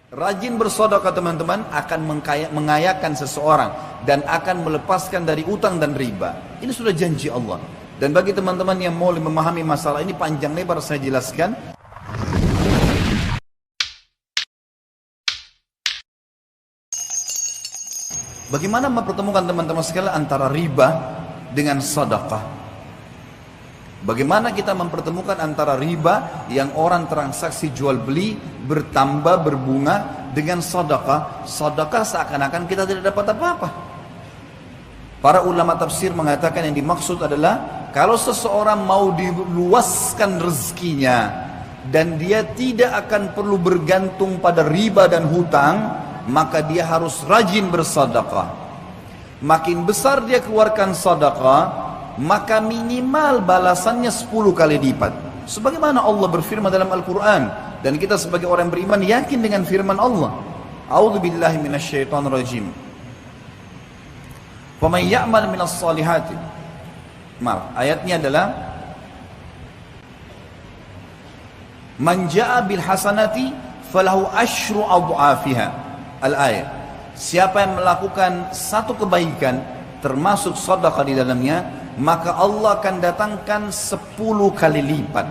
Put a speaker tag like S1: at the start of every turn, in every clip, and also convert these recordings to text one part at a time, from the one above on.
S1: Rajin bersedekah teman-teman akan mengayakan seseorang dan akan melepaskan dari utang dan riba. Ini sudah janji Allah. Dan bagi teman-teman yang mau memahami masalah ini panjang lebar saya jelaskan. Bagaimana mempertemukan teman-teman sekalian antara riba dengan sedekah? Bagaimana kita mempertemukan antara riba yang orang transaksi jual beli bertambah berbunga dengan sedekah? Sedekah seakan-akan kita tidak dapat apa-apa. Para ulama tafsir mengatakan yang dimaksud adalah kalau seseorang mau diluaskan rezekinya dan dia tidak akan perlu bergantung pada riba dan hutang, maka dia harus rajin bersedekah. Makin besar dia keluarkan sedekah, maka minimal balasannya 10 kali lipat. Sebagaimana Allah berfirman dalam Al-Quran, dan kita sebagai orang beriman yakin dengan firman Allah. A'udzubillahi minasyaitonir rajim. Faman ya'mal minas salihati. Maaf, ayatnya adalah man ja'a bil hasanati falahu asyru adhafiha. Al-ayat. Siapa yang melakukan satu kebaikan termasuk sedekah di dalamnya, maka Allah akan datangkan 10 kali lipat.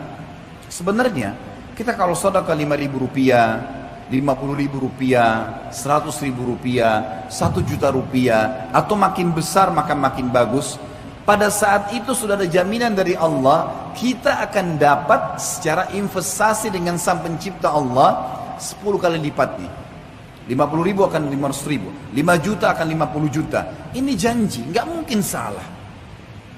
S1: Sebenarnya kita kalau sedekah 5.000 rupiah, 50.000 rupiah, 100.000 rupiah, 1 juta rupiah, atau makin besar maka makin bagus. Pada saat itu sudah ada jaminan dari Allah, kita akan dapat secara investasi dengan Sang Pencipta Allah 10 kali lipatnya. 50.000 akan 500.000, 5 juta akan 50 juta. Ini janji, nggak mungkin salah.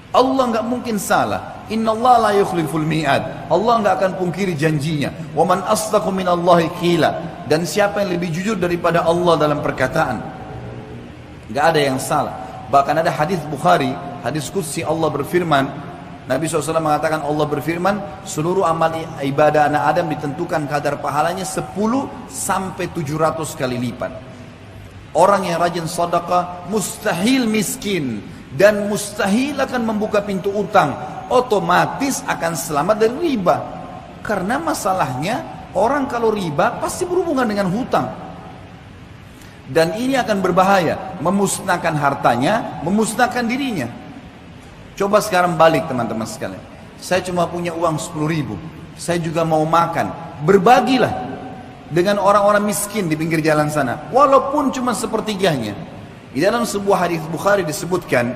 S1: Allah nggak mungkin salah. Inna Allah la yukhliful mi'ad. Allah nggak akan pungkiri janjinya. Wa man asdaqu minallahi qila. Dan siapa yang lebih jujur daripada Allah dalam perkataan? Nggak ada yang salah. Bahkan ada hadis Bukhari, hadis qudsi, Allah berfirman, Nabi SAW mengatakan, Allah berfirman, seluruh amal ibadah anak Adam ditentukan kadar pahalanya 10 sampai 700 kali lipat. Orang yang rajin sedekah mustahil miskin dan mustahil akan membuka pintu utang, otomatis akan selamat dari riba. Karena masalahnya orang kalau riba pasti berhubungan dengan hutang, dan ini akan berbahaya, memusnahkan hartanya, memusnahkan dirinya. Coba sekarang balik teman-teman sekalian, saya cuma punya uang 10.000, saya juga mau makan, berbagilah dengan orang-orang miskin di pinggir jalan sana, walaupun cuma sepertiganya. Di dalam sebuah hadis Bukhari disebutkan,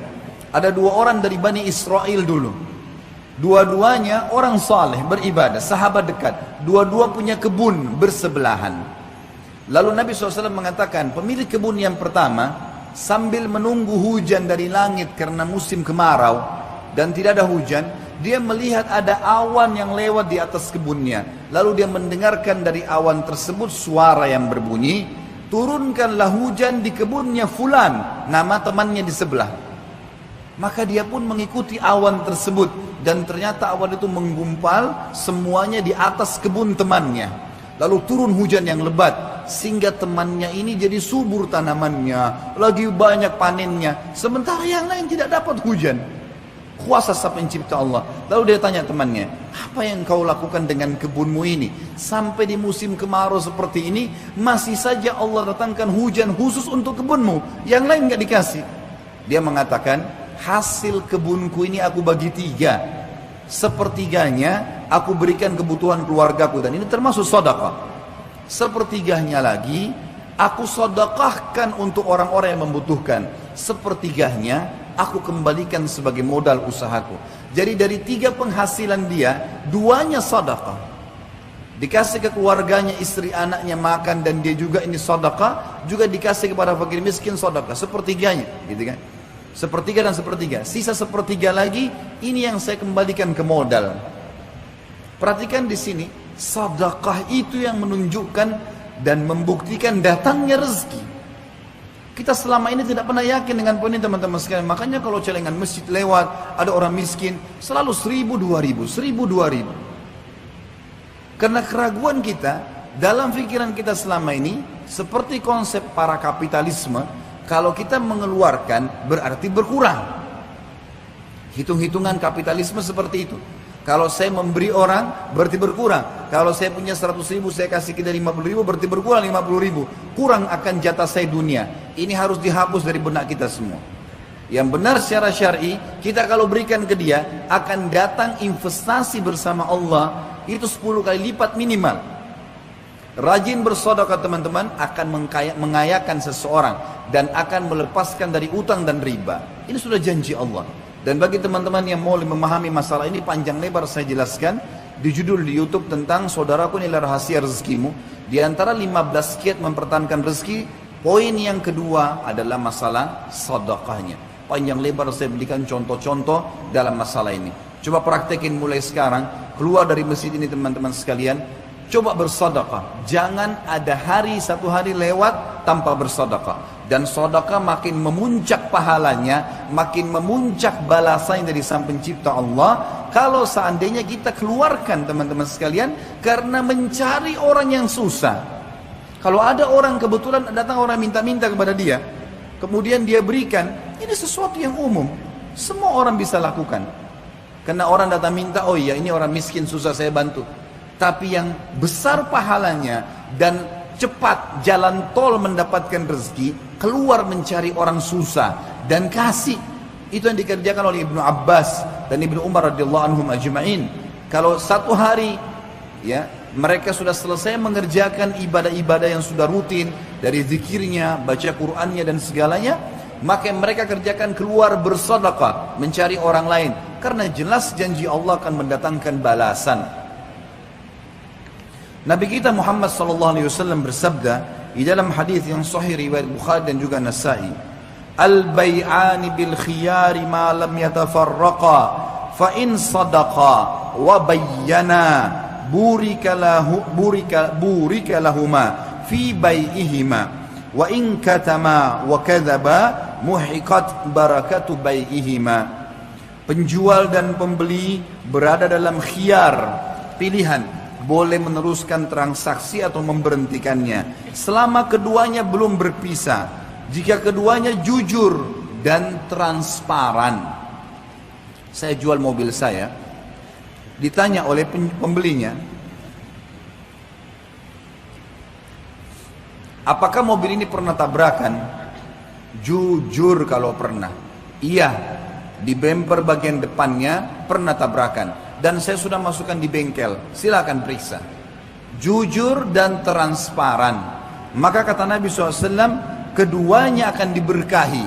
S1: ada 2 orang dari Bani Israel dulu. Dua-duanya orang saleh, beribadah, sahabat dekat. Dua-dua punya kebun bersebelahan. Lalu Nabi SAW mengatakan, pemilik kebun yang pertama, sambil menunggu hujan dari langit karena musim kemarau dan tidak ada hujan, dia melihat ada awan yang lewat di atas kebunnya. Lalu dia mendengarkan dari awan tersebut suara yang berbunyi, turunkanlah hujan di kebunnya fulan, nama temannya di sebelah. Maka dia pun mengikuti awan tersebut, dan ternyata awan itu menggumpal semuanya di atas kebun temannya. Lalu turun hujan yang lebat, sehingga temannya ini jadi subur tanamannya, lagi banyak panennya, sementara yang lain tidak dapat hujan. Kuasa Sang Pencipta Allah. Lalu dia tanya temannya, apa yang kau lakukan dengan kebunmu ini? Sampai di musim kemarau seperti ini, masih saja Allah datangkan hujan khusus untuk kebunmu, yang lain gak dikasih. Dia mengatakan, hasil kebunku ini aku bagi 3. Sepertiganya aku berikan kebutuhan keluargaku, dan ini termasuk sedekah. Sepertiganya lagi aku sedekahkan untuk orang-orang yang membutuhkan. Sepertiganya aku kembalikan sebagai modal usahaku. Jadi dari 3 penghasilan dia, 2-nya sedekah. Dikasih ke keluarganya, istri anaknya makan, dan dia juga ini sedekah, juga dikasih kepada fakir miskin sedekah, sepertiganya, gitu kan? Sepertiga dan sepertiga, sisa sepertiga lagi, ini yang saya kembalikan ke modal. Perhatikan di sini, sedekah itu yang menunjukkan dan membuktikan datangnya rezeki. Kita selama ini tidak pernah yakin dengan poin ini teman-teman sekalian. Makanya kalau celengan masjid lewat, ada orang miskin, selalu 1.000, 2.000, 1.000, 2.000. Karena keraguan kita, dalam pikiran kita selama ini, seperti konsep para kapitalisme, kalau kita mengeluarkan berarti berkurang. Hitung-hitungan kapitalisme seperti itu. Kalau saya memberi orang, berarti berkurang. Kalau saya punya 100.000, saya kasih kita 50.000, berarti berkurang 50.000. Kurang akan jatah saya dunia. Ini harus dihapus dari benak kita semua. Yang benar secara syar'i, kita kalau berikan ke dia, akan datang investasi bersama Allah, itu 10 kali lipat minimal. Rajin bersedekah teman-teman, akan mengayakan seseorang, dan akan melepaskan dari utang dan riba. Ini sudah janji Allah. Dan bagi teman-teman yang mau memahami masalah ini panjang lebar saya jelaskan di judul di YouTube tentang saudaraku inilah rahasia rezekimu. Di antara 15 kiat mempertahankan rezeki, poin yang kedua adalah masalah sedekahnya. Panjang lebar saya berikan contoh-contoh dalam masalah ini. Coba praktekin mulai sekarang, keluar dari masjid ini teman-teman sekalian, coba bersedekah. Jangan ada satu hari lewat tanpa bersedekah. Dan sedekah makin memuncak pahalanya, makin memuncak balasannya dari Sang Pencipta Allah. Kalau seandainya kita keluarkan teman-teman sekalian, karena mencari orang yang susah. Kalau ada orang kebetulan datang orang minta-minta kepada dia, kemudian dia berikan, ini sesuatu yang umum. Semua orang bisa lakukan. Karena orang datang minta, oh iya ini orang miskin susah saya bantu. Tapi yang besar pahalanya dan cepat jalan tol mendapatkan rezeki, keluar mencari orang susah dan kasih. Itu yang dikerjakan oleh Ibnu Abbas dan Ibnu Umar radhiyallahu anhum ajma'in. Kalau satu hari ya mereka sudah selesai mengerjakan ibadah-ibadah yang sudah rutin dari zikirnya, baca Qur'annya dan segalanya, maka mereka kerjakan keluar bersedekah, mencari orang lain, karena jelas janji Allah akan mendatangkan balasan. Nabi kita Muhammad SAW bersabda di dalam hadis yang sahih riwayat Bukhari dan juga Nasa'i, al-bay'ani bil khiyari ma lam yatafarraqa fa in sadaqa wa bayyana burika lahuma fi bai'ihima wa in katama wa kadzaba muhiqat barakatu bai'ihima. Penjual dan pembeli berada dalam khiyar, pilihan, boleh meneruskan transaksi atau memberhentikannya selama keduanya belum berpisah, jika keduanya jujur dan transparan. Saya jual mobil saya, ditanya oleh pembelinya, apakah mobil ini pernah tabrakan? Jujur kalau pernah. Iya, di bumper bagian depannya pernah tabrakan. Dan saya sudah masukkan di bengkel, silakan periksa. Jujur dan transparan. Maka kata Nabi SAW, keduanya akan diberkahi.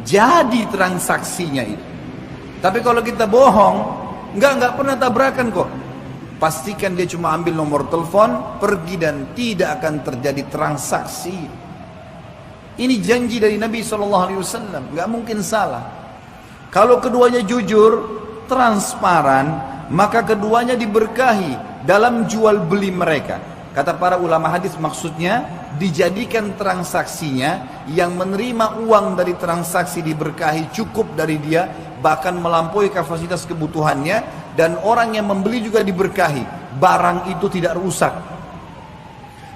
S1: Jadi transaksinya itu. Tapi kalau kita bohong, enggak pernah tabrakan kok. Pastikan dia cuma ambil nomor telepon, pergi dan tidak akan terjadi transaksi. Ini janji dari Nabi SAW, enggak mungkin salah. Kalau keduanya jujur, transparan, maka keduanya diberkahi dalam jual beli mereka. Kata para ulama hadis, maksudnya dijadikan transaksinya, yang menerima uang dari transaksi diberkahi cukup dari dia, bahkan melampaui kapasitas kebutuhannya, dan orang yang membeli juga diberkahi, barang itu tidak rusak.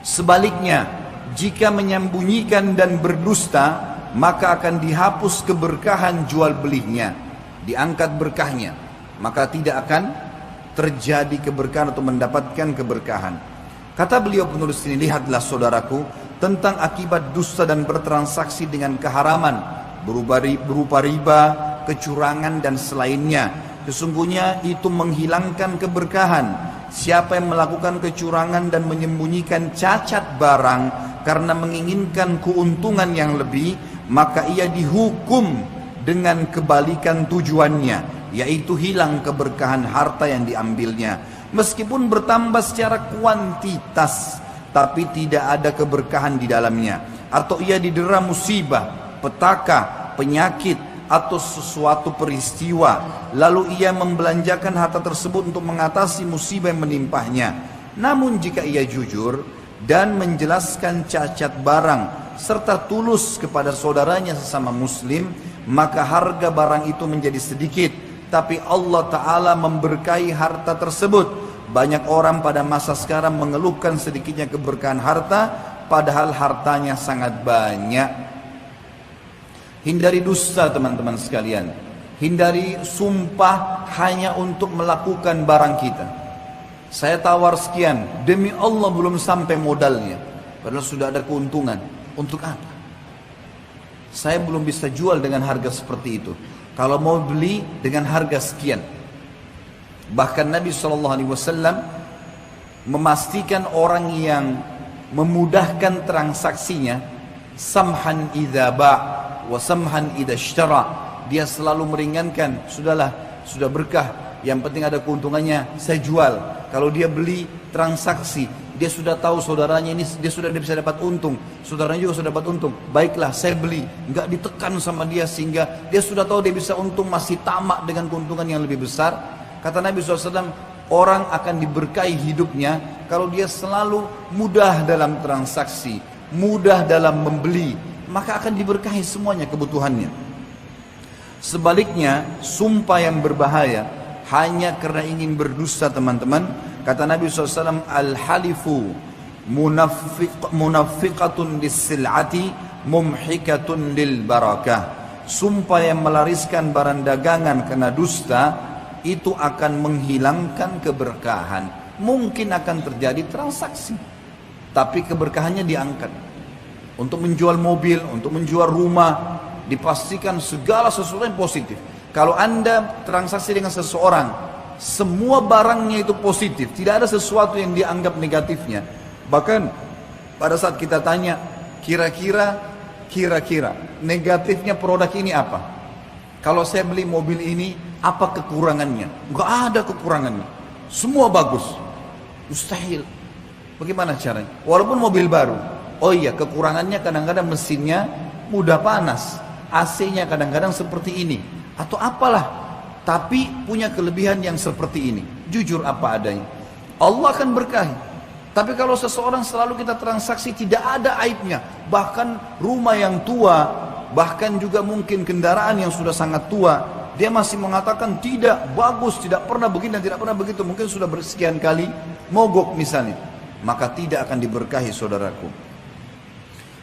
S1: Sebaliknya, jika menyembunyikan dan berdusta, maka akan dihapus keberkahan jual belinya, diangkat berkahnya, maka tidak akan terjadi keberkahan atau mendapatkan keberkahan. Kata beliau penulis ini, lihatlah saudaraku tentang akibat dusta dan bertransaksi dengan keharaman berupa riba, kecurangan dan selainnya. Sesungguhnya itu menghilangkan keberkahan. Siapa yang melakukan kecurangan dan menyembunyikan cacat barang karena menginginkan keuntungan yang lebih, maka ia dihukum dengan kebalikan tujuannya, yaitu hilang keberkahan harta yang diambilnya. Meskipun bertambah secara kuantitas, tapi tidak ada keberkahan di dalamnya. Atau ia didera musibah, petaka, penyakit, atau sesuatu peristiwa, lalu ia membelanjakan harta tersebut untuk mengatasi musibah yang menimpahnya. Namun jika ia jujur dan menjelaskan cacat barang serta tulus kepada saudaranya sesama muslim, maka harga barang itu menjadi sedikit, tapi Allah Ta'ala memberkahi harta tersebut. Banyak orang pada masa sekarang mengeluhkan sedikitnya keberkahan harta, padahal hartanya sangat banyak. Hindari dusta teman-teman sekalian. Hindari sumpah hanya untuk melakukan barang kita. Saya tawar sekian, demi Allah belum sampai modalnya. Padahal sudah ada keuntungan. Untuk apa? Saya belum bisa jual dengan harga seperti itu. Kalau mau beli dengan harga sekian. Bahkan Nabi SAW memastikan orang yang memudahkan transaksinya, samhan idza ba' wa samhan idza ishtara. Dia selalu meringankan, sudahlah, sudah berkah, yang penting ada keuntungannya, saya jual. Kalau dia beli transaksi, dia sudah tahu saudaranya ini, dia bisa dapat untung, saudaranya juga sudah dapat untung, baiklah saya beli, nggak ditekan sama dia sehingga dia sudah tahu dia bisa untung, masih tamak dengan keuntungan yang lebih besar. Kata Nabi SAW, orang akan diberkahi hidupnya kalau dia selalu mudah dalam transaksi, mudah dalam membeli, maka akan diberkahi semuanya kebutuhannya. Sebaliknya, sumpah yang berbahaya hanya karena ingin berdusta, teman-teman. Kata Nabi SAW, al-halifu munafiqatun lis-sil'ati mumhikatun lil barakah. Sumpah yang melariskan barang dagangan karena dusta itu akan menghilangkan keberkahan. Mungkin akan terjadi transaksi, tapi keberkahannya diangkat. Untuk menjual mobil, untuk menjual rumah, dipastikan segala sesuatu yang positif. Kalau Anda transaksi dengan seseorang, semua barangnya itu positif, tidak ada sesuatu yang dianggap negatifnya. Bahkan pada saat kita tanya, kira-kira negatifnya produk ini apa? Kalau saya beli mobil ini, apa kekurangannya? Enggak ada kekurangannya, semua bagus. Mustahil. Bagaimana caranya? Walaupun mobil baru, oh iya, kekurangannya kadang-kadang mesinnya mudah panas, AC-nya kadang-kadang seperti ini, atau apalah, tapi punya kelebihan yang seperti ini. Jujur apa adanya, Allah akan berkahi. Tapi kalau seseorang selalu kita transaksi tidak ada aibnya, bahkan rumah yang tua, bahkan juga mungkin kendaraan yang sudah sangat tua, dia masih mengatakan tidak bagus, tidak pernah begini dan tidak pernah begitu, mungkin sudah bersekian kali mogok misalnya, maka tidak akan diberkahi, saudaraku.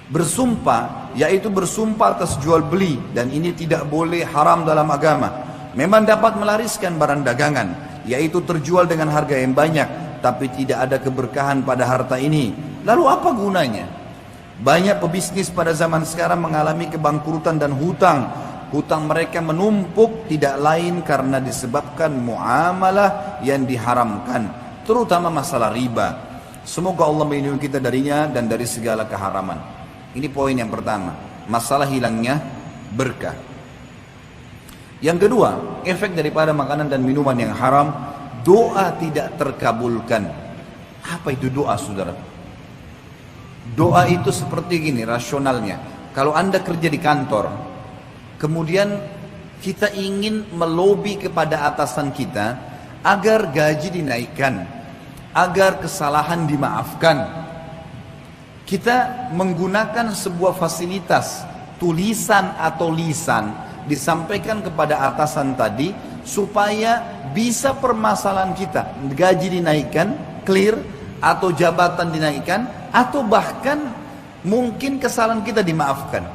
S1: Bersumpah, yaitu bersumpah atas jual beli, dan ini tidak boleh, haram dalam agama. Memang dapat melariskan barang dagangan, yaitu terjual dengan harga yang banyak, tapi tidak ada keberkahan pada harta ini. Lalu apa gunanya? Banyak pebisnis pada zaman sekarang mengalami kebangkrutan dan hutang. Hutang mereka menumpuk tidak lain karena disebabkan muamalah yang diharamkan, terutama masalah riba. Semoga Allah melindungi kita darinya dan dari segala keharaman. Ini poin yang pertama, masalah hilangnya berkah. Yang kedua, efek daripada makanan dan minuman yang haram, doa tidak terkabulkan. Apa itu doa, saudara? Doa itu seperti gini rasionalnya. Kalau Anda kerja di kantor, kemudian kita ingin melobi kepada atasan kita agar gaji dinaikkan, agar kesalahan dimaafkan. Kita menggunakan sebuah fasilitas, tulisan atau lisan, disampaikan kepada atasan tadi supaya bisa permasalahan kita, gaji dinaikkan, clear, atau jabatan dinaikkan, atau bahkan mungkin kesalahan kita dimaafkan.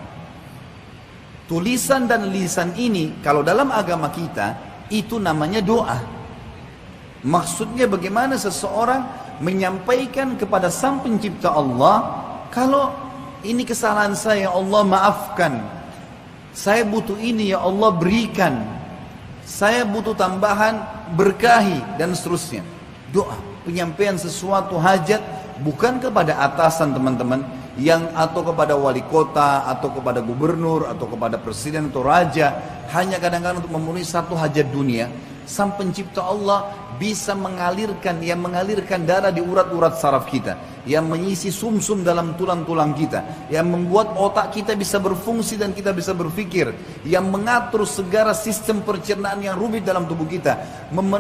S1: Tulisan dan lisan ini kalau dalam agama kita itu namanya doa. Maksudnya bagaimana seseorang menyampaikan kepada Sang Pencipta Allah, kalau ini kesalahan saya, ya Allah maafkan. Saya butuh ini, ya Allah berikan. Saya butuh tambahan, berkahi, dan seterusnya. Doa, penyampaian sesuatu hajat, bukan kepada atasan, teman-teman, yang atau kepada wali kota, atau kepada gubernur, atau kepada presiden atau raja, hanya kadang-kadang untuk memenuhi satu hajat dunia. Sang Pencipta Allah bisa mengalirkan darah di urat-urat saraf kita, yang mengisi sumsum dalam tulang-tulang kita, yang membuat otak kita bisa berfungsi dan kita bisa berpikir, yang mengatur segala sistem pencernaan yang rumit dalam tubuh kita,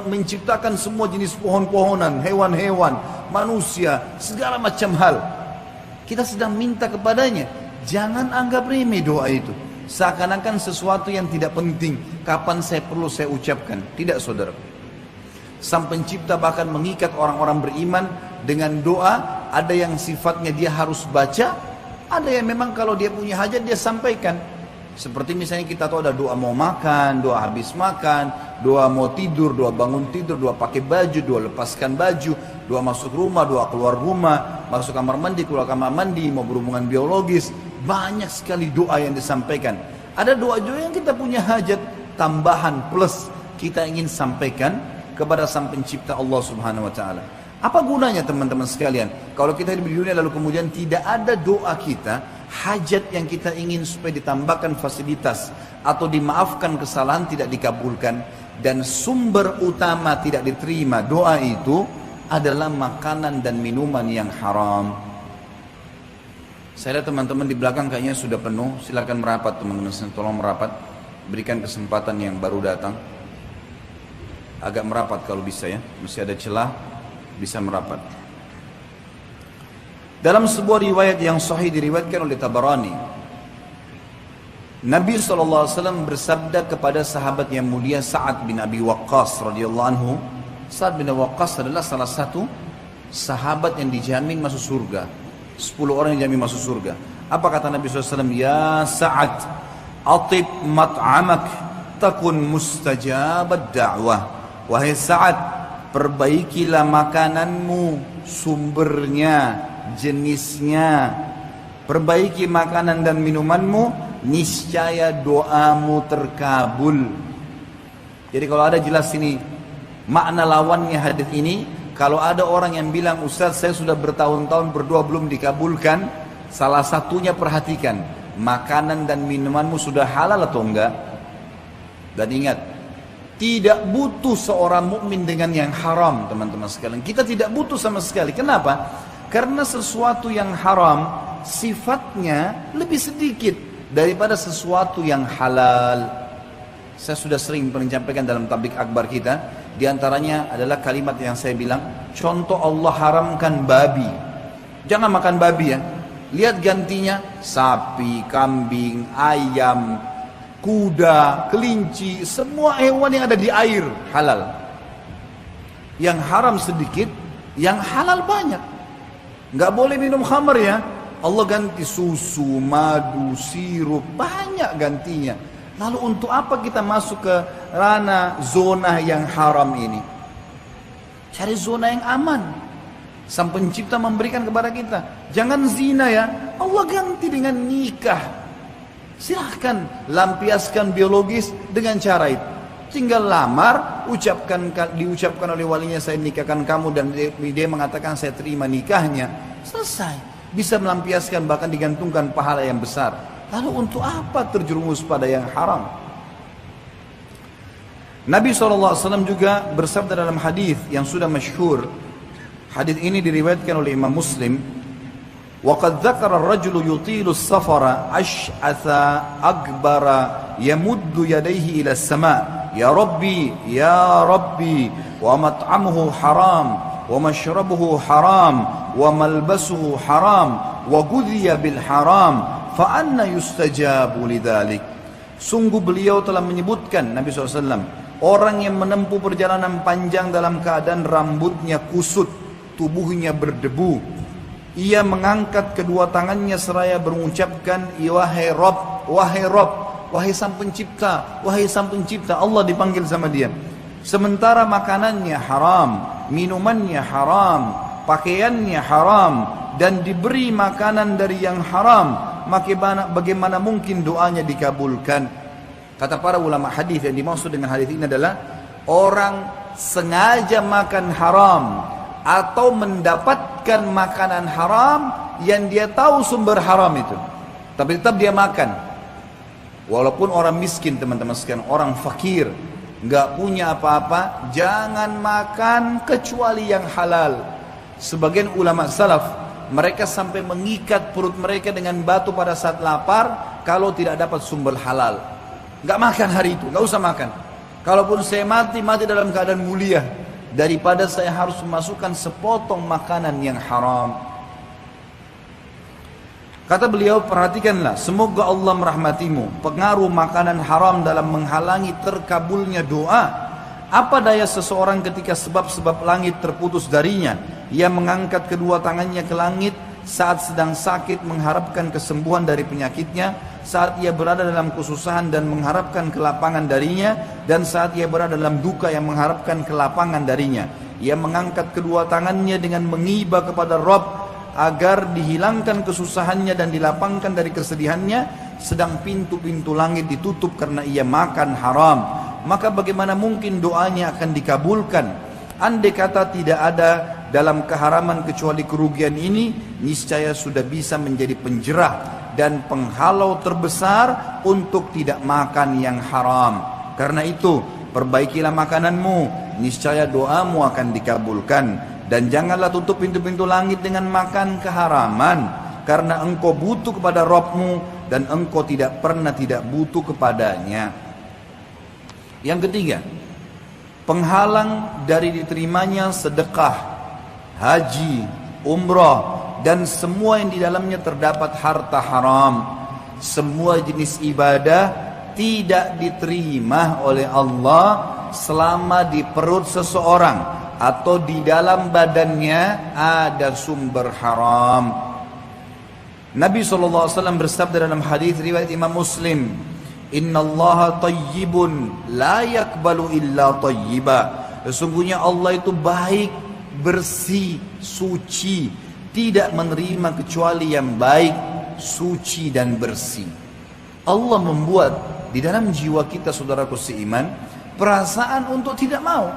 S1: menciptakan semua jenis pohon-pohonan, hewan-hewan, manusia, segala macam hal. Kita sedang minta kepadanya. Jangan anggap remeh doa itu, seakan-akan sesuatu yang tidak penting. Kapan saya perlu saya ucapkan? Tidak, saudara. Sang Pencipta bahkan mengikat orang-orang beriman dengan doa. Ada yang sifatnya dia harus baca, ada yang memang kalau dia punya hajat dia sampaikan. Seperti misalnya kita tahu ada doa mau makan, doa habis makan, doa mau tidur, doa bangun tidur, doa pakai baju, doa lepaskan baju, doa masuk rumah, doa keluar rumah, masuk kamar mandi, keluar kamar mandi, mau berhubungan biologis. Banyak sekali doa yang disampaikan. Ada doa-doa yang kita punya hajat tambahan plus kita ingin sampaikan kepada Sang Pencipta Allah Subhanahu wa taala. Apa gunanya teman-teman sekalian? Kalau kita hidup di dunia lalu kemudian tidak ada doa kita, hajat yang kita ingin supaya ditambahkan fasilitas atau dimaafkan kesalahan tidak dikabulkan, dan sumber utama tidak diterima doa itu adalah makanan dan minuman yang haram. Saya lihat teman-teman di belakang kayaknya sudah penuh, silakan merapat teman-teman, tolong merapat, berikan kesempatan yang baru datang. Agak merapat kalau bisa ya, masih ada celah, bisa merapat. Dalam sebuah riwayat yang sahih diriwayatkan oleh Tabarani, Nabi SAW bersabda kepada sahabat yang mulia Sa'ad bin Abi Waqqas radhiyallahu anhu. Sa'ad bin Abi Waqqas adalah salah satu sahabat yang dijamin masuk surga. 10 orang yang dijamin masuk surga. Apa kata Nabi SAW? Ya Sa'ad, atib mat'amak takun mustajabad da'wah. Wahai Sa'ad, perbaikilah makananmu, sumbernya, jenisnya. Perbaiki makanan dan minumanmu, niscaya doamu terkabul. Jadi kalau ada jelas ini makna lawannya hadis ini, kalau ada orang yang bilang Ustaz saya sudah bertahun-tahun berdoa belum dikabulkan, salah satunya perhatikan makanan dan minumanmu sudah halal atau enggak. Dan ingat, tidak butuh seorang mukmin dengan yang haram, teman-teman sekalian. Kita tidak butuh sama sekali. Kenapa? Karena sesuatu yang haram sifatnya lebih sedikit daripada sesuatu yang halal. Saya sudah sering menyampaikan dalam tablik akbar kita, di antaranya adalah kalimat yang saya bilang, contoh Allah haramkan babi. Jangan makan babi ya. Lihat gantinya, sapi, kambing, ayam, kuda, kelinci, semua hewan yang ada di air halal. Yang haram sedikit, yang halal banyak. Nggak boleh minum khamar ya. Allah ganti susu, madu, sirup, banyak gantinya. Lalu untuk apa kita masuk ke ranah zona yang haram ini? Cari zona yang aman. Sang Pencipta memberikan kepada kita. Jangan zina ya. Allah ganti dengan nikah. Silahkan lampiaskan biologis dengan cara itu. Tinggal lamar, diucapkan oleh walinya saya nikahkan kamu, dan dia mengatakan saya terima nikahnya. Selesai. Bisa melampiaskan, bahkan digantungkan pahala yang besar. Lalu untuk apa terjerumus pada yang haram? Nabi SAW juga bersabda dalam hadis yang sudah masyhur. Hadis ini diriwayatkan oleh Imam Muslim. وَقَدْ ذَكَرَ الرَّجُلُ يُطِيلُ السَّفَرَ أَشْعَثَ أَكْبَرَ يَمُدُّ يَدَيْهِ إِلَى السَّمَاءِ يَا رَبِّي يَا رَبِّي وَمَطْعَمُهُ حَرَامٌ وَمَشْرَبُهُ حَرَامٌ وَمَلْبَسُهُ حَرَامٌ وَغُذِيَ بِالْحَرَامِ فَأَنَّ يُسْتَجَابُ لِذَلِكَ. Sungguh beliau telah menyebutkan, Nabi SAW, orang yang menempuh perjalanan panjang dalam keadaan rambutnya kusut, tubuhnya berdebu. Ia mengangkat kedua tangannya seraya mengucapkan, wahai Rabb, wahai Rabb, wahai Sang Pencipta, wahai Sang Pencipta. Allah dipanggil sama dia. Sementara makanannya haram, minumannya haram, pakaiannya haram, dan diberi makanan dari yang haram, maka bagaimana mungkin doanya dikabulkan? Kata para ulama hadis, yang dimaksud dengan hadis ini adalah orang sengaja makan haram atau mendapatkan makanan haram yang dia tahu sumber haram itu, tapi tetap dia makan. Walaupun orang miskin teman-teman sekalian, orang fakir, nggak punya apa-apa, jangan makan kecuali yang halal. Sebagian ulama salaf, mereka sampai mengikat perut mereka dengan batu pada saat lapar kalau tidak dapat sumber halal. Nggak makan hari itu, nggak usah makan. Kalaupun saya mati, mati dalam keadaan mulia, daripada saya harus memasukkan sepotong makanan yang haram. Kata beliau, perhatikanlah, semoga Allah merahmatimu. Pengaruh makanan haram dalam menghalangi terkabulnya doa. Apa daya seseorang ketika sebab-sebab langit terputus darinya? Ia mengangkat kedua tangannya ke langit, saat sedang sakit mengharapkan kesembuhan dari penyakitnya, saat ia berada dalam kesusahan dan mengharapkan kelapangan darinya, dan saat ia berada dalam duka yang mengharapkan kelapangan darinya. Ia mengangkat kedua tangannya dengan mengiba kepada Rabb agar dihilangkan kesusahannya dan dilapangkan dari kesedihannya, sedang pintu-pintu langit ditutup karena ia makan haram. Maka bagaimana mungkin doanya akan dikabulkan? Andai kata tidak ada dalam keharaman kecuali kerugian ini, niscaya sudah bisa menjadi penjerah dan penghalau terbesar untuk tidak makan yang haram. Karena itu, perbaikilah makananmu, niscaya doamu akan dikabulkan. Dan janganlah tutup pintu-pintu langit dengan makan keharaman, karena engkau butuh kepada Rabbmu dan engkau tidak pernah tidak butuh kepadanya. Yang ketiga, penghalang dari diterimanya sedekah, haji, umrah, dan semua yang di dalamnya terdapat harta haram. Semua jenis ibadah tidak diterima oleh Allah selama di perut seseorang atau di dalam badannya ada sumber haram. Nabi SAW bersabda dalam hadis riwayat Imam Muslim, Innallaha tayyibun la yakbalu illa tayyiba. Sesungguhnya Allah itu baik, bersih, suci, tidak menerima kecuali yang baik, suci dan bersih. Allah membuat di dalam jiwa kita, saudaraku seiman, perasaan untuk tidak mau.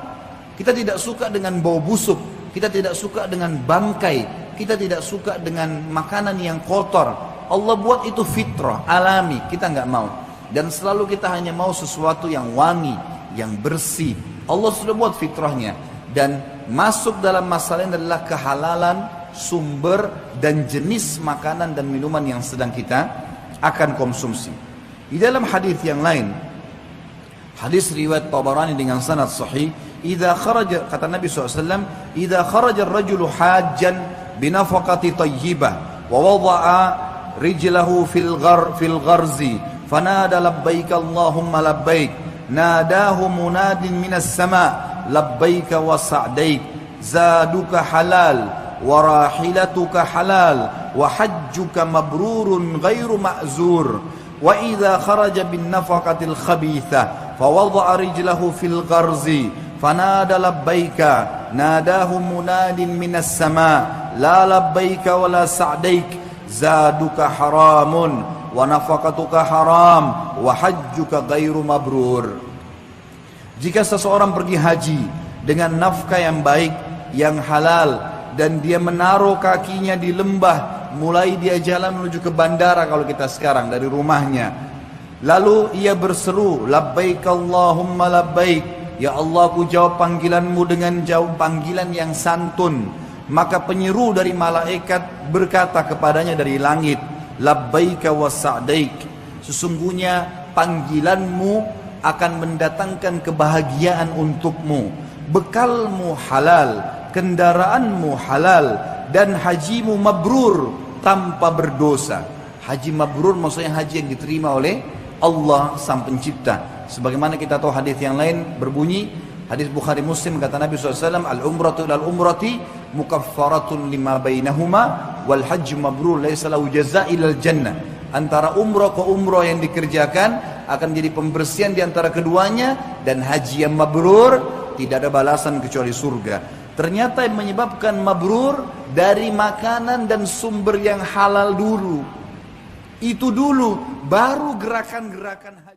S1: Kita tidak suka dengan bau busuk, kita tidak suka dengan bangkai, kita tidak suka dengan makanan yang kotor. Allah buat itu fitrah, alami, kita nggak mau. Dan selalu kita hanya mau sesuatu yang wangi, yang bersih. Allah sudah buat fitrahnya. Dan masuk dalam masalah ini adalah kehalalan, sumber, dan jenis makanan dan minuman yang sedang kita akan konsumsi. Di dalam hadis yang lain, hadis riwayat Tabarani dengan sanad sahih, idza kharaja, kata Nabi SAW, idza kharaja ar-rajulu hajjan binafaqati tayyibah wa wada'a rijlahu fil gharzi fanada labbaik Allahumma labbaik nadahu munadin minas sama labbaik wa sa'daik zaduka halal wa rahilatuka halal wa hajjuka mabrurun ghairu ma'zur wa idza kharaja bin nafaqatil khabithah fa wada'a rijlahu fil gharzi fanada labbaika nadahu munadin minas sama la labbaika wala sa'daik zaduka haramun wa nafaqatuka haram wa hajjuka ghairu mabrur. Jika seseorang pergi haji dengan nafkah yang baik, yang halal, dan dia menaruh kakinya di lembah, mulai dia jalan menuju ke bandara kalau kita sekarang dari rumahnya, lalu ia berseru labbaik Allahumma labbaik, ya Allah, aku jawab panggilanmu dengan jawab panggilan yang santun. Maka penyeru dari malaikat berkata kepadanya dari langit, labbaika wa sa'daik, sesungguhnya panggilanmu akan mendatangkan kebahagiaan untukmu, bekalmu halal, kendaraanmu halal, dan hajimu mabrur tanpa berdosa. Haji mabrur maksudnya haji yang diterima oleh Allah sang pencipta. Sebagaimana kita tahu hadis yang lain berbunyi, hadis Bukhari Muslim, kata Nabi SAW, al-umratu ilal umrati mukaffaratun lima bainahuma wal hajj mabrur laisa lahu jazaa ilal jannah. Antara umrah ke umrah yang dikerjakan akan jadi pembersihan di antara keduanya, dan haji yang mabrur tidak ada balasan kecuali surga. Ternyata yang menyebabkan mabrur dari makanan dan sumber yang halal dulu. Itu dulu, baru gerakan-gerakan haji.